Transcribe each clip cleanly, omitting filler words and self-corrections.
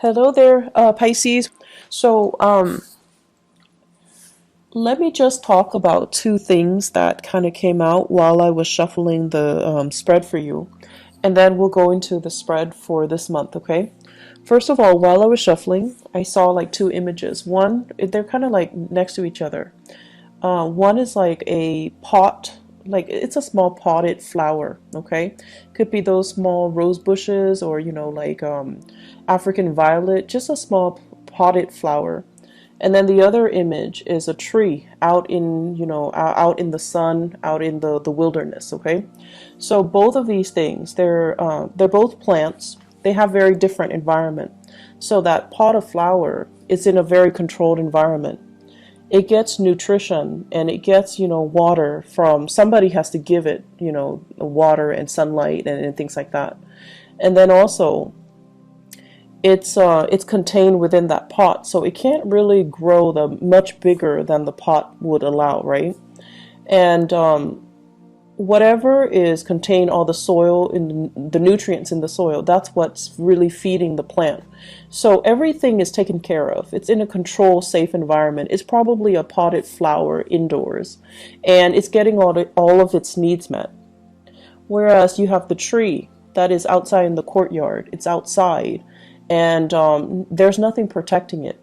Hello there, Pisces. So, let me just talk about two things that kind of came out while I was shuffling the spread for you, and then we'll go into the spread for this month, okay? First of all, while I was shuffling, I saw like two images. One, they're kind of like next to each other. One is like a pot, like it's a small potted flower, okay? Could be those small rose bushes or, like African violet, just a small potted flower. And then the other image is a tree out in, out in the sun, out in the wilderness, okay? So both of these things, they're both plants. They have very different environment. So that pot of flower is in a very controlled environment. It gets nutrition and it gets, water from somebody has to give it, water and sunlight and things like that. And then also it's contained within that pot, so it can't really grow the much bigger than the pot would allow, right? And whatever is contained, all the soil in the nutrients in the soil, that's what's really feeding the plant. So everything is taken care of. It's in a controlled, safe environment. It's probably a potted flower indoors, and it's getting all of its needs met. Whereas you have the tree that is outside in the courtyard. It's outside, and there's nothing protecting it.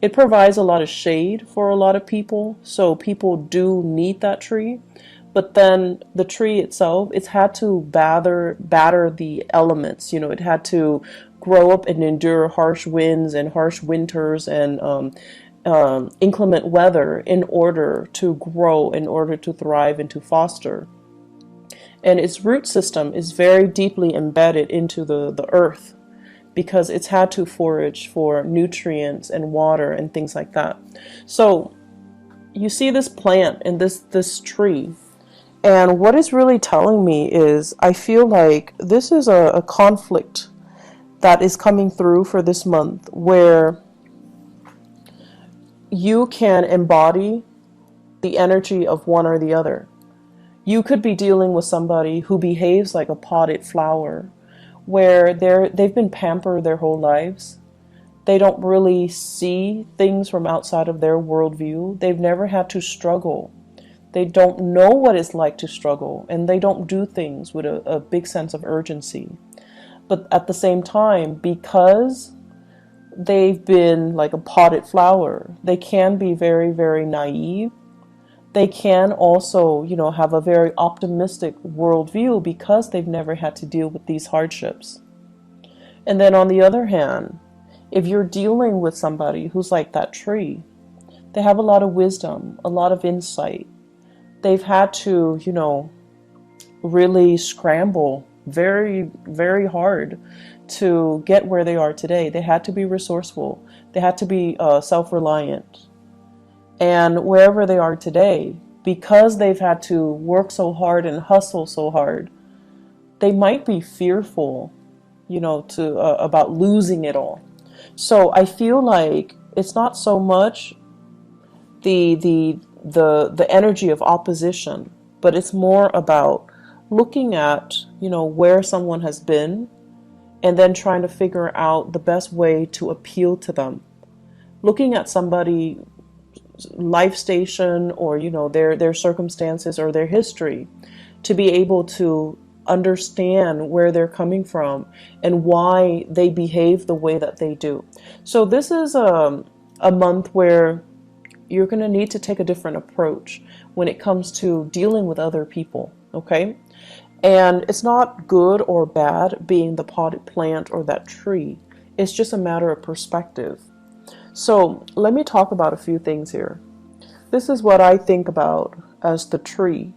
It provides a lot of shade for a lot of people, so people do need that tree. But then the tree itself, it's had to batter the elements. It had to grow up and endure harsh winds and harsh winters and inclement weather in order to grow, in order to thrive and to foster. And its root system is very deeply embedded into the earth because it's had to forage for nutrients and water and things like that. So you see this plant and this tree, and what it's really telling me is I feel like this is a conflict that is coming through for this month where you can embody the energy of one or the other. You could be dealing with somebody who behaves like a potted flower, where they've been pampered their whole lives. They don't really see things from outside of their worldview. They've never had to struggle. They don't know what it's like to struggle, and they don't do things with a big sense of urgency. But at the same time, because they've been like a potted flower, they can be very, very naive. They can also, have a very optimistic worldview because they've never had to deal with these hardships. And then on the other hand, if you're dealing with somebody who's like that tree, they have a lot of wisdom, a lot of insight. They've had to, really scramble very, very hard to get where they are today. They had to be resourceful. They had to be self-reliant. And wherever they are today, because they've had to work so hard and hustle so hard, they might be fearful, to about losing it all. So I feel like it's not so much the energy of opposition, but it's more about looking at, where someone has been and then trying to figure out the best way to appeal to them. Looking at somebody life station or their circumstances or their history to be able to understand where they're coming from and why they behave the way that they do. So this is a month where you're going to need to take a different approach when it comes to dealing with other people, okay? And it's not good or bad being the potted plant or that tree. It's just a matter of perspective. So let me talk about a few things here. This is what I think about as the tree.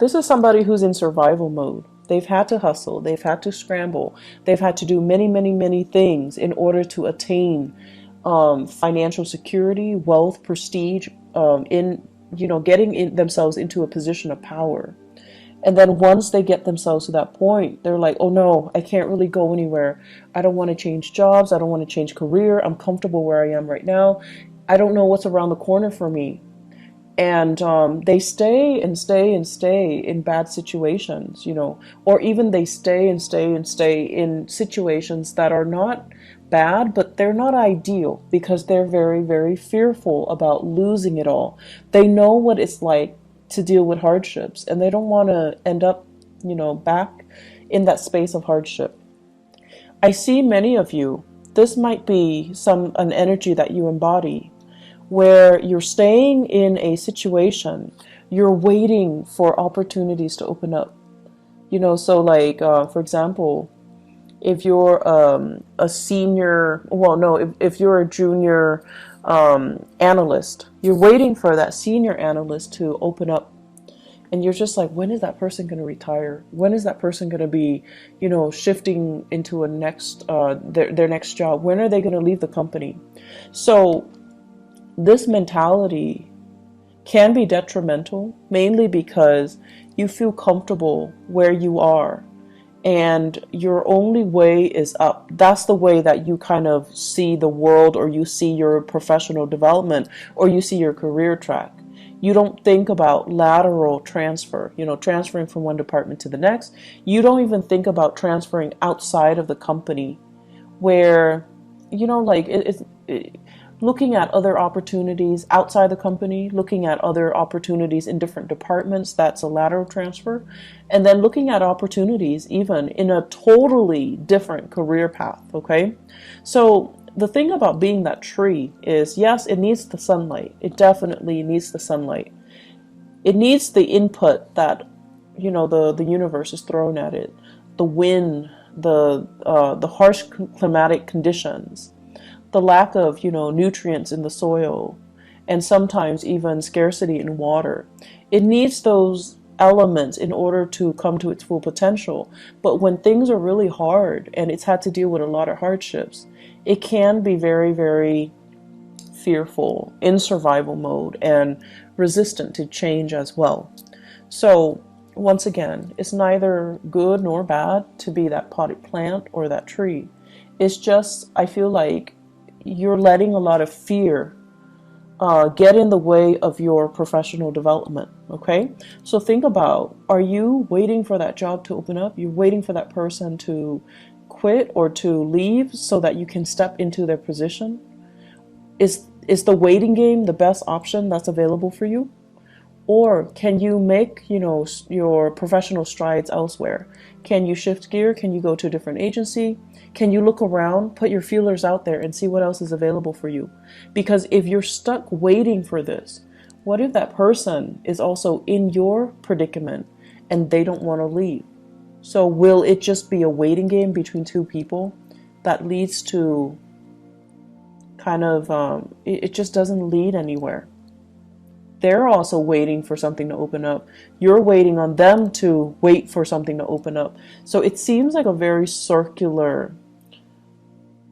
This is somebody who's in survival mode. They've had to hustle. They've had to scramble. They've had to do many, many, many things in order to attain financial security, wealth, prestige, getting themselves into a position of power. And then once they get themselves to that point, they're like, oh no, I can't really go anywhere. I don't want to change jobs. I don't want to change career. I'm comfortable where I am right now. I don't know what's around the corner for me. And they stay and stay and stay in bad situations, or even they stay and stay and stay in situations that are not bad, but they're not ideal because they're very, very fearful about losing it all. They know what it's like to deal with hardships, and they don't want to end up, back in that space of hardship. I see many of you, this might be an energy that you embody, where you're staying in a situation, you're waiting for opportunities to open up. So like, for example, if you're a senior, well, no, if you're a junior analyst, you're waiting for that senior analyst to open up. And you're just like, when is that person going to retire? When is that person going to be, shifting into a next, their next job? When are they going to leave the company? So this mentality can be detrimental, mainly because you feel comfortable where you are and your only way is up. That's the way that you kind of see the world, or you see your professional development, or you see your career track. You don't think about lateral transfer, transferring from one department to the next. You don't even think about transferring outside of the company where, like looking at other opportunities outside the company, looking at other opportunities in different departments, that's a lateral transfer. And then looking at opportunities even in a totally different career path, okay? So the thing about being that tree is, yes, it needs the sunlight. It definitely needs the sunlight. It needs the input that, the universe is throwing at it. The wind, the harsh climatic conditions, the lack of, nutrients in the soil, and sometimes even scarcity in water. It needs those elements in order to come to its full potential. But when things are really hard and it's had to deal with a lot of hardships, it can be very, very fearful, in survival mode, and resistant to change as well. So once again, it's neither good nor bad to be that potted plant or that tree. It's just, I feel like you're letting a lot of fear get in the way of your professional development, okay? So think about, are you waiting for that job to open up? You're waiting for that person to quit or to leave so that you can step into their position? Is the waiting game the best option that's available for you? Or can you make, your professional strides elsewhere? Can you shift gear? Can you go to a different agency? Can you look around, put your feelers out there and see what else is available for you? Because if you're stuck waiting for this, what if that person is also in your predicament and they don't want to leave? So will it just be a waiting game between two people that leads to kind of, it just doesn't lead anywhere? They're also waiting for something to open up. You're waiting on them to wait for something to open up. So it seems like a very circular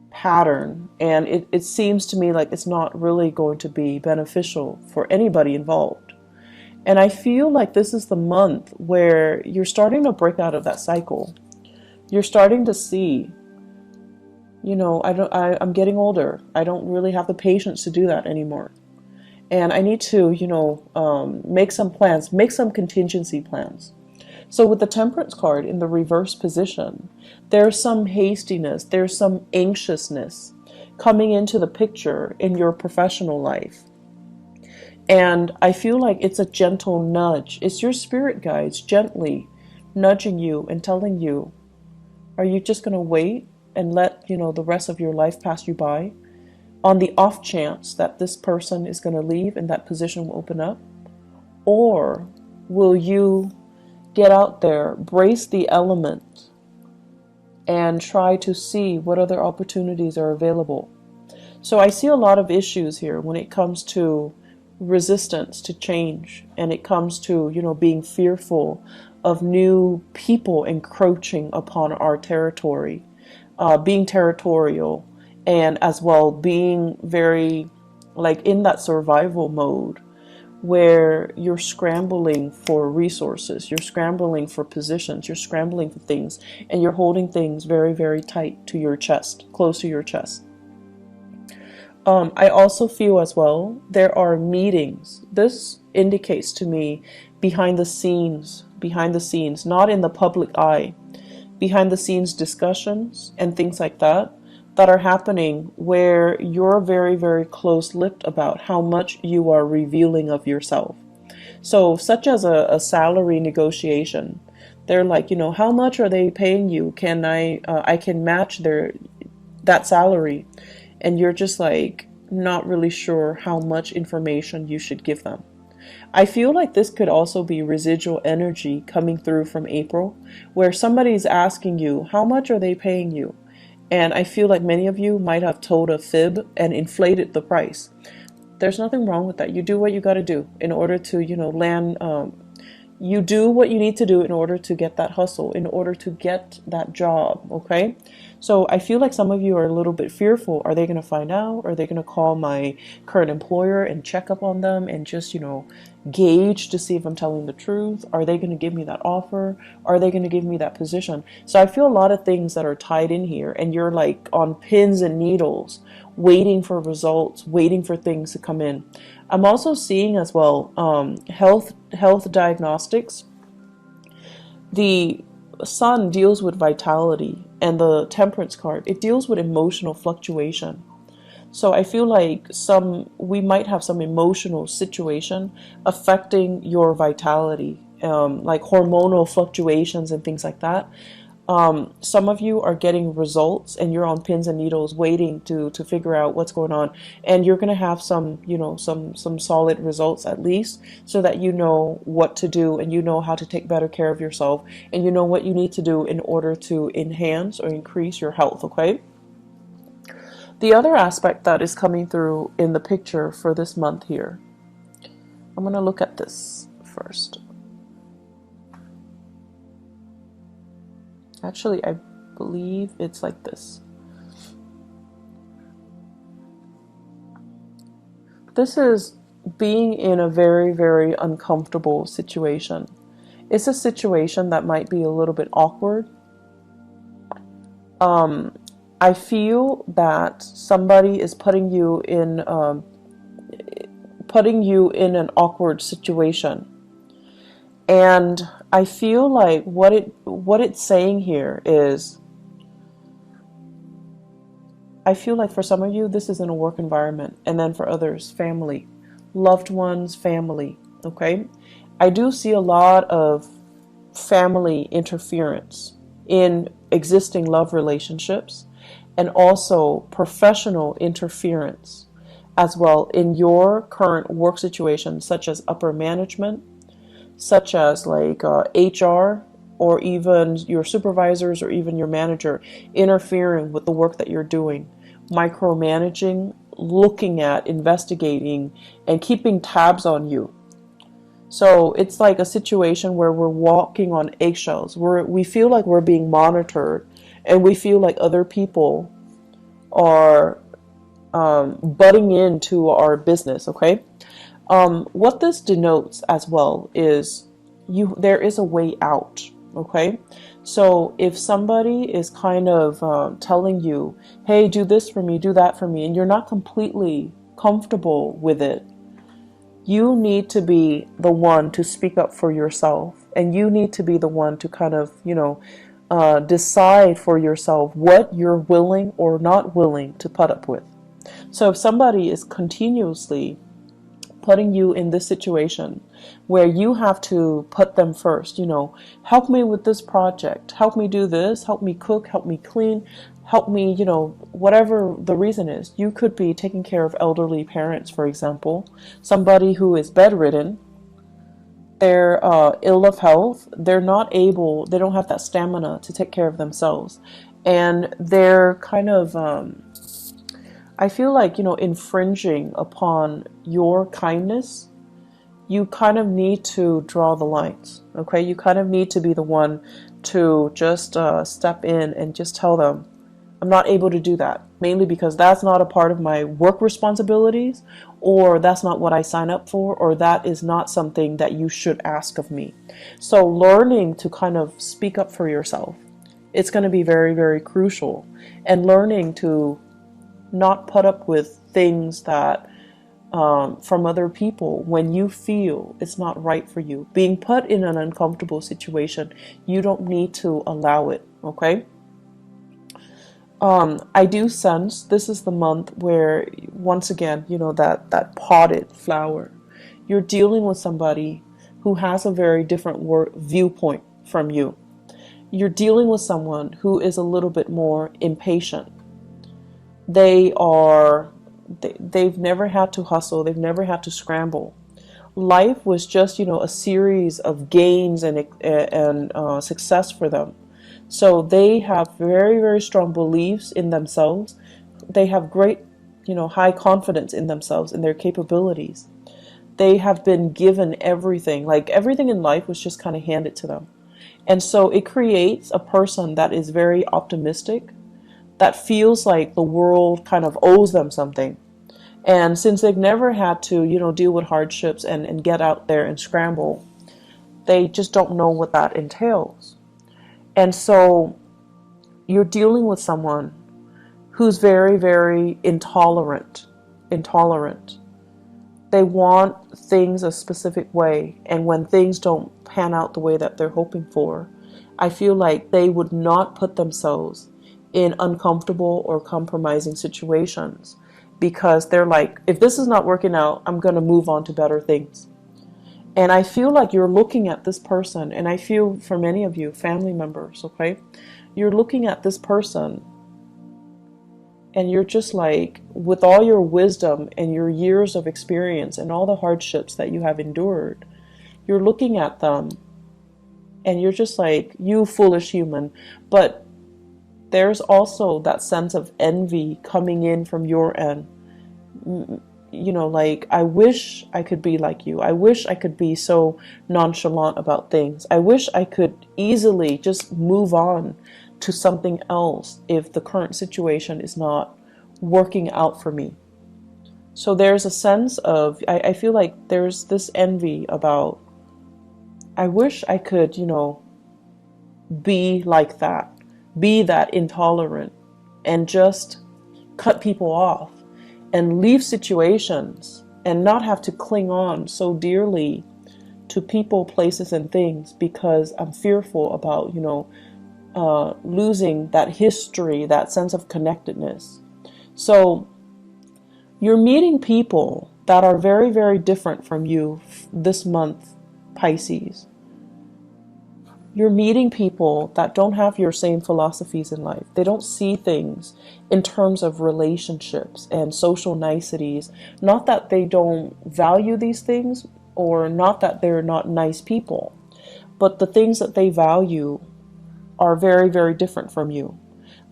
pattern, and it seems to me like it's not really going to be beneficial for anybody involved. And I feel like this is the month where you're starting to break out of that cycle. You're starting to see, I'm getting older. I don't really have the patience to do that anymore. And I need to, make some plans, make some contingency plans. So with the Temperance card in the reverse position, there's some hastiness, there's some anxiousness coming into the picture in your professional life. And I feel like it's a gentle nudge. It's your spirit guides gently nudging you and telling you, are you just going to wait and let, the rest of your life pass you by on the off chance that this person is going to leave and that position will open up? Or will you get out there, brace the element, and try to see what other opportunities are available? So I see a lot of issues here when it comes to resistance to change, and it comes to, being fearful of new people encroaching upon our territory, being territorial, and as well being very in that survival mode where you're scrambling for resources, you're scrambling for positions, you're scrambling for things, and you're holding things very, very tight to your chest, close to your chest. I also feel as well there are meetings. This indicates to me behind the scenes, not in the public eye, behind the scenes discussions and things like that that are happening where you're very, very close-lipped about how much you are revealing of yourself. So such as a salary negotiation, they're like, you know, how much are they paying you? Can I can match that salary. And you're just like not really sure how much information you should give them. I feel like this could also be residual energy coming through from April, where somebody's asking you, how much are they paying you? And I feel like many of you might have told a fib and inflated the price. There's nothing wrong with that. You do what you got to do in order to, you know, land. You do what you need to do in order to get that hustle, in order to get that job, okay? So I feel like some of you are a little bit fearful. Are they going to find out? Are they going to call my current employer and check up on them and just, you know, gauge to see if I'm telling the truth? Are they going to give me that offer? Are they going to give me that position? So I feel a lot of things that are tied in here, and you're like on pins and needles, waiting for results, waiting for things to come in. I'm also seeing as well health diagnostics. The sun deals with vitality, and the temperance card, it deals with emotional fluctuation. So I feel like we might have some emotional situation affecting your vitality, like hormonal fluctuations and things like that. Some of you are getting results and you're on pins and needles waiting to figure out what's going on, and you're going to have some, you know, some solid results at least, so that you know what to do and you know how to take better care of yourself and you know what you need to do in order to enhance or increase your health, okay? The other aspect that is coming through in the picture for this month here, I'm going to look at this first. Actually, I believe it's like this. This is being in a very, very uncomfortable situation. It's a situation that might be a little bit awkward. I feel that somebody is putting you in an awkward situation. And I feel like what it's saying here is, I feel like for some of you, this is in a work environment, and then for others, family, loved ones, family, okay? I do see a lot of family interference in existing love relationships, and also professional interference as well in your current work situation, such as upper management, such as like HR, or even your supervisors or even your manager interfering with the work that you're doing, micromanaging, looking at, investigating, and keeping tabs on you. So it's like a situation where we're walking on eggshells, we feel like we're being monitored, and we feel like other people are butting into our business, okay? What this denotes as well is there is a way out, okay? So if somebody is kind of telling you, hey, do this for me, do that for me, and you're not completely comfortable with it, you need to be the one to speak up for yourself, and you need to be the one to kind of, you know, decide for yourself what you're willing or not willing to put up with. So if somebody is continuously putting you in this situation where you have to put them first, you know, help me with this project, help me do this, help me cook, help me clean, help me, you know, whatever the reason is. You could be taking care of elderly parents, for example, somebody who is bedridden, they're ill of health, they don't have that stamina to take care of themselves, and they're kind of I feel like, you know, infringing upon your kindness. You kind of need to draw the lines, okay? You kind of need to be the one to just step in and just tell them, I'm not able to do that, mainly because that's not a part of my work responsibilities, or that's not what I sign up for, or that is not something that you should ask of me. So learning to kind of speak up for yourself, it's going to be very, very crucial. And learning to not put up with things that from other people when you feel it's not right for you. Being put in an uncomfortable situation, you don't need to allow it, okay? I do sense this is the month where, once again, that potted flower, you're dealing with somebody who has a very different viewpoint from you. You're dealing with someone who is a little bit more impatient. They've never had to hustle. They've never had to scramble. Life was just, a series of gains and success for them. So they have very, very strong beliefs in themselves. They have great, high confidence in themselves and their capabilities. They have been given everything. Like, everything in life was just kind of handed to them. And so it creates a person that is very optimistic, that feels like the world kind of owes them something. And since they've never had to, deal with hardships and get out there and scramble, they just don't know what that entails. And so you're dealing with someone who's very, very intolerant. They want things a specific way. And when things don't pan out the way that they're hoping for, I feel like they would not put themselves in uncomfortable or compromising situations, because they're like, if this is not working out, I'm going to move on to better things. And I feel like you're looking at this person, and I feel for many of you, family members, okay, you're looking at this person and you're just like, with all your wisdom and your years of experience and all the hardships that you have endured, you're looking at them and you're just like, you foolish human. But there's also that sense of envy coming in from your end. Like, I wish I could be like you. I wish I could be so nonchalant about things. I wish I could easily just move on to something else if the current situation is not working out for me. So there's a sense of, I feel like there's this envy about, I wish I could, be like that, be that intolerant, and just cut people off and leave situations and not have to cling on so dearly to people, places, and things because I'm fearful about, losing that history, that sense of connectedness. So you're meeting people that are very, very different from you this month, Pisces. You're meeting people that don't have your same philosophies in life. They don't see things in terms of relationships and social niceties. Not that they don't value these things, or not that they're not nice people, but the things that they value are very, very different from you.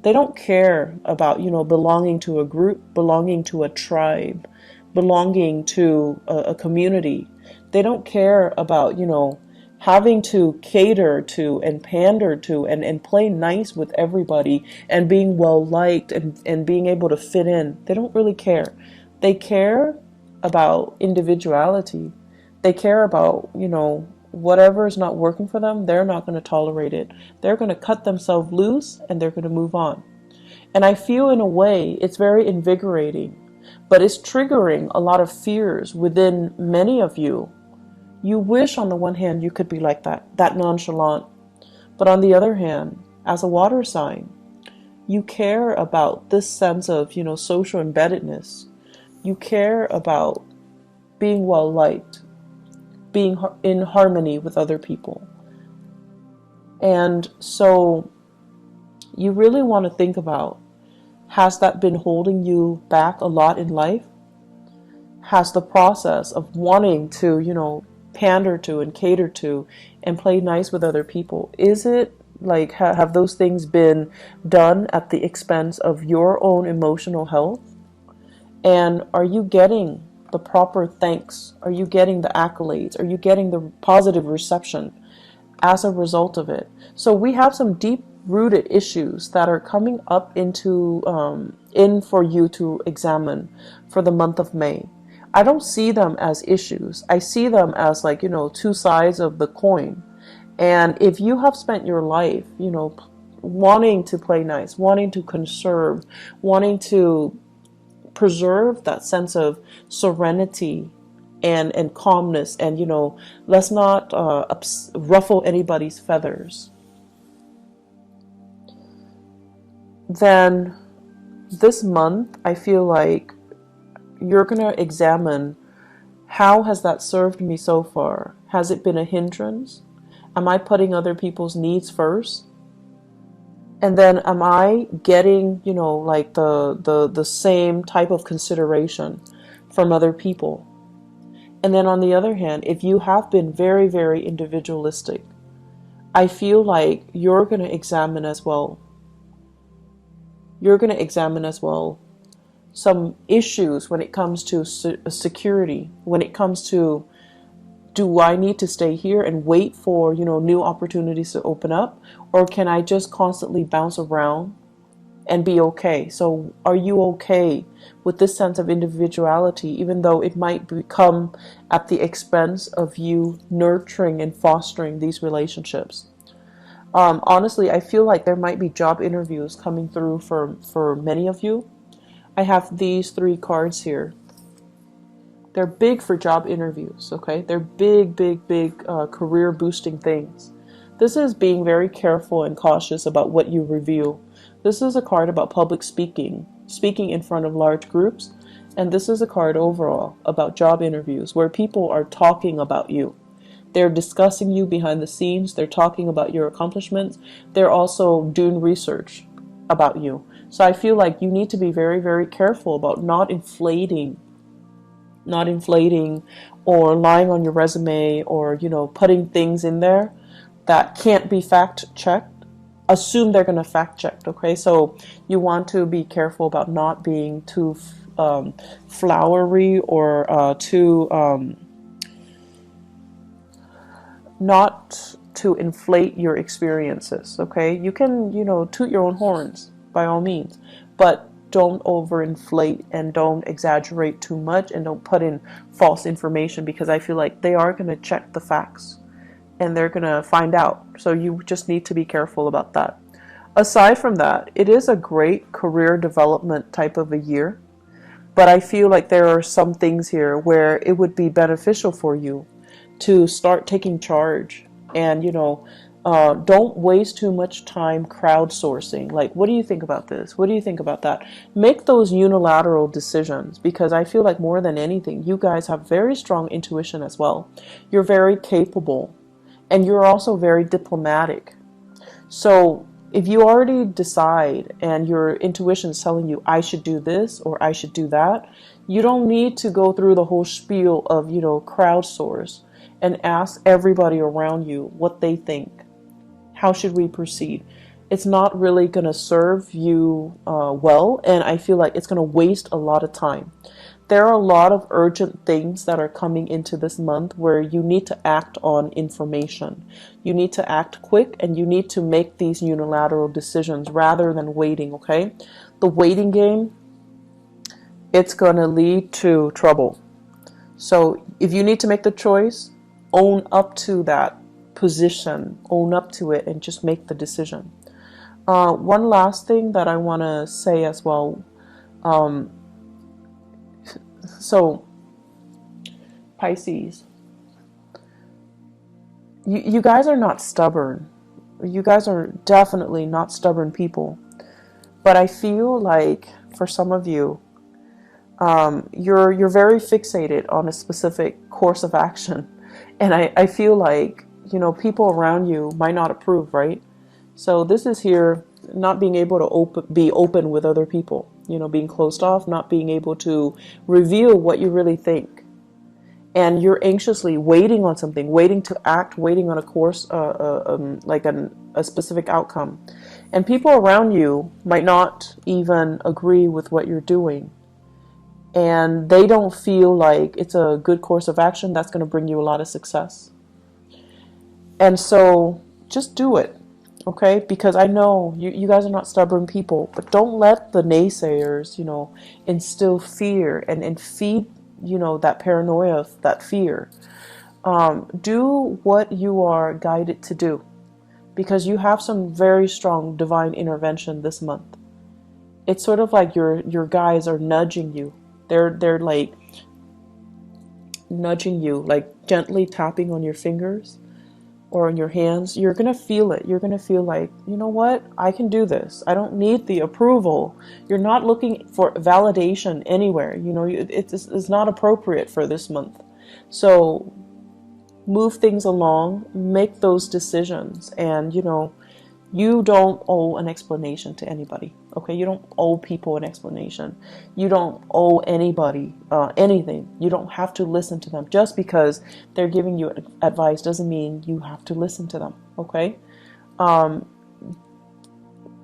They don't care about, belonging to a group, belonging to a tribe, belonging to a community. They don't care about, having to cater to and pander to and play nice with everybody and being well liked and being able to fit in. They don't really care. They care about individuality. They care about, whatever is not working for them, they're not going to tolerate it. They're going to cut themselves loose and they're going to move on. And I feel, in a way, it's very invigorating, but it's triggering a lot of fears within many of you. You wish on the one hand you could be like that nonchalant. But on the other hand, as a water sign, you care about this sense of, social embeddedness. You care about being well liked, being in harmony with other people. And so you really want to think about, has that been holding you back a lot in life? Has the process of wanting to, pander to and cater to and play nice with other people, is it like, have those things been done at the expense of your own emotional health? And are you getting the proper thanks? Are you getting the accolades? Are you getting the positive reception as a result of it? So we have some deep rooted issues that are coming up in for you to examine for the month of May. I don't see them as issues. I see them as like, two sides of the coin. And if you have spent your life, wanting to play nice, wanting to conserve, wanting to, preserve that sense of serenity and calmness, and let's not ruffle anybody's feathers. Then this month, I feel like you're going to examine, how has that served me so far? Has it been a hindrance? Am I putting other people's needs first? And then am I getting, like the same type of consideration from other people? And then on the other hand, if you have been very, very individualistic, I feel like you're going to examine as well. You're going to examine as well some issues when it comes to security, when it comes to, do I need to stay here and wait for, new opportunities to open up? Or can I just constantly bounce around and be okay? So are you okay with this sense of individuality, even though it might become at the expense of you nurturing and fostering these relationships? Honestly, I feel like there might be job interviews coming through for many of you. I have these 3 cards here. They're big for job interviews, okay? They're big, big, big career boosting things. This is being very careful and cautious about what you reveal. This is a card about public speaking, speaking in front of large groups. And this is a card overall about job interviews where people are talking about you. They're discussing you behind the scenes. They're talking about your accomplishments. They're also doing research about you. So I feel like you need to be very, very careful about not inflating or lying on your resume, or putting things in there that can't be fact checked. Assume they're going to fact check, okay? So you want to be careful about not being too flowery, or too not to inflate your experiences, okay? You can toot your own horns by all means, but don't overinflate and don't exaggerate too much, and don't put in false information, because I feel like they are going to check the facts and they're going to find out. So you just need to be careful about that. Aside from that, it is a great career development type of a year, but I feel like there are some things here where it would be beneficial for you to start taking charge, and don't waste too much time crowdsourcing. Like, what do you think about this? What do you think about that? Make those unilateral decisions, because I feel like more than anything, you guys have very strong intuition as well. You're very capable, and you're also very diplomatic. So if you already decide and your intuition is telling you, I should do this or I should do that, you don't need to go through the whole spiel of, crowdsource and ask everybody around you what they think. How should we proceed? It's not really going to serve you well, and I feel like it's going to waste a lot of time. There are a lot of urgent things that are coming into this month where you need to act on information. You need to act quick, and you need to make these unilateral decisions rather than waiting, okay? The waiting game, it's going to lead to trouble. So if you need to make the choice, own up to that position, own up to it, and just make the decision. One last thing that I want to say as well. So Pisces, you guys are not stubborn. You guys are definitely not stubborn people. But I feel like for some of you, you're very fixated on a specific course of action. And I feel like, people around you might not approve, right? So this is here, not being able to be open with other people, being closed off, not being able to reveal what you really think. And you're anxiously waiting on something, waiting to act, waiting on a course, like a specific outcome. And people around you might not even agree with what you're doing. And they don't feel like it's a good course of action that's going to bring you a lot of success. And so just do it, okay? Because I know you guys are not stubborn people, but don't let the naysayers, instill fear and feed, that paranoia, that fear. Do what you are guided to do, because you have some very strong divine intervention this month. it's sort of like your guides are nudging you. They're like nudging you, like gently tapping on your fingers or on your hands. You're going to feel it. You're going to feel like, you know what? I can do this. I don't need the approval. You're not looking for validation anywhere. You know, it's not appropriate for this month. So move things along, make those decisions, and, you know, you don't owe an explanation to anybody. Okay, you don't owe people an explanation. You don't owe anybody anything. You don't have to listen to them. Just because they're giving you advice doesn't mean you have to listen to them. Okay,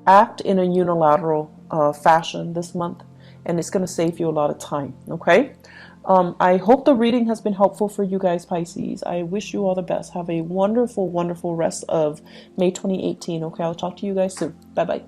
act in a unilateral fashion this month, and it's going to save you a lot of time. Okay, I hope the reading has been helpful for you guys, Pisces. I wish you all the best. Have a wonderful, wonderful rest of May 2018. Okay, I'll talk to you guys soon. Bye bye.